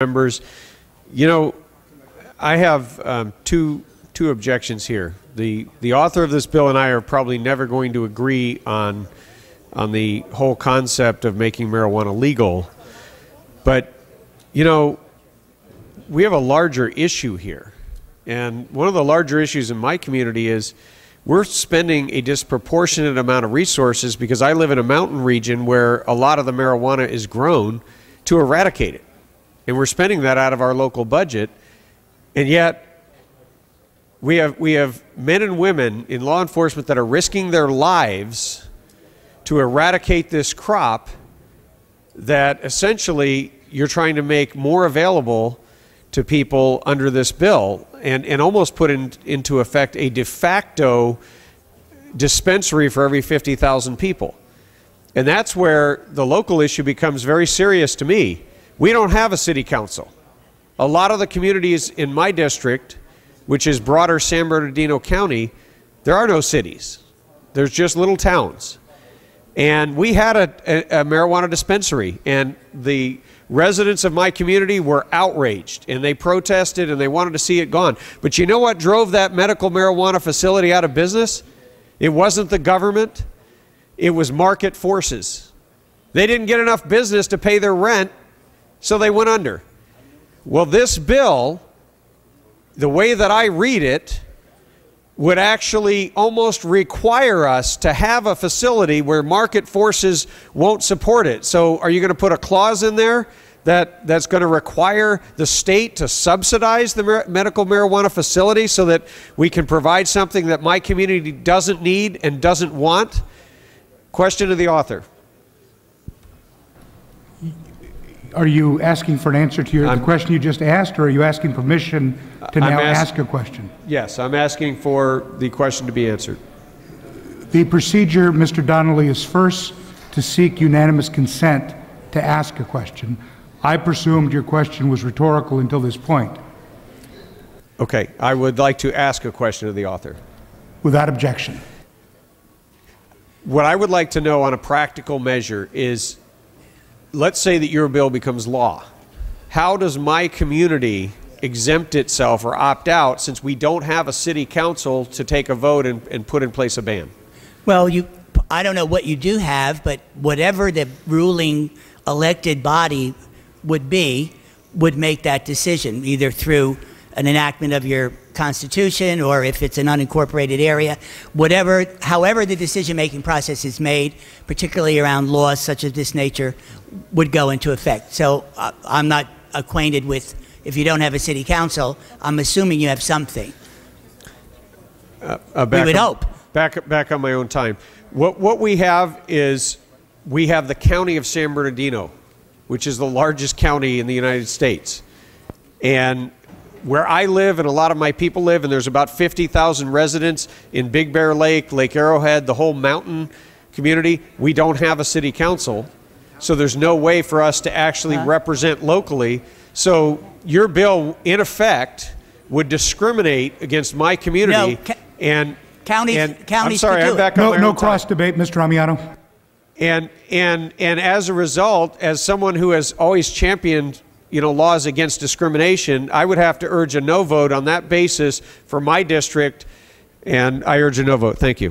Members, you know, I have two objections here. The author of this bill and I are probably never going to agree on the whole concept of making marijuana legal, but you know, we have a larger issue here, and one of the larger issues in my community is we're spending a disproportionate amount of resources, because I live in a mountain region where a lot of the marijuana is grown, to eradicate it. And we're spending that out of our local budget, and yet we have men and women in law enforcement that are risking their lives to eradicate this crop that essentially you're trying to make more available to people under this bill, and almost put into effect a de facto dispensary for every 50,000 people. And that's where the local issue becomes very serious to me. We don't have a city council. A lot of the communities in my district, which is broader San Bernardino County, there are no cities. There's just little towns. And we had a marijuana dispensary, and the residents of my community were outraged, and they protested, and they wanted to see it gone. But you know what drove that medical marijuana facility out of business? It wasn't the government. It was market forces. They didn't get enough business to pay their rent, so they went under. Well, this bill, the way that I read it, would actually almost require us to have a facility where market forces won't support it. So are you going to put a clause in there that's going to require the state to subsidize the medical marijuana facility so that we can provide something that my community doesn't need and doesn't want? Question to the author. Are you asking for an answer to the question you just asked, or are you asking permission to now ask a question? Yes, I'm asking for the question to be answered. The procedure, Mr. Donnelly, is first to seek unanimous consent to ask a question. I presumed your question was rhetorical until this point. Okay, I would like to ask a question of the author. Without objection. What I would like to know on a practical measure is, let's say that your bill becomes law. How does my community exempt itself or opt out, since we don't have a city council to take a vote and put in place a ban? Well, I don't know what you do have, but whatever the ruling elected body would be, would make that decision, either through an enactment of your Constitution, or if it's an unincorporated area, however the decision-making process is made, particularly around laws such as this nature, would go into effect. So I'm not acquainted with, if you don't have a city council, I'm assuming you have something. We would hope. Back on my own time. What we have is, we have the county of San Bernardino, which is the largest county in the United States. And where I live and a lot of my people live, and there's about 50,000 residents in Big Bear Lake, Lake Arrowhead, the whole mountain community, we don't have a city council. So there's no way for us to actually represent locally. So your bill, in effect, would discriminate against my community. No, counties I'm sorry, I'm back on my no cross debate, Mr. Amiano. And as a result, as someone who has always championed laws against discrimination, I would have to urge a no vote on that basis for my district, and I urge a no vote. Thank you.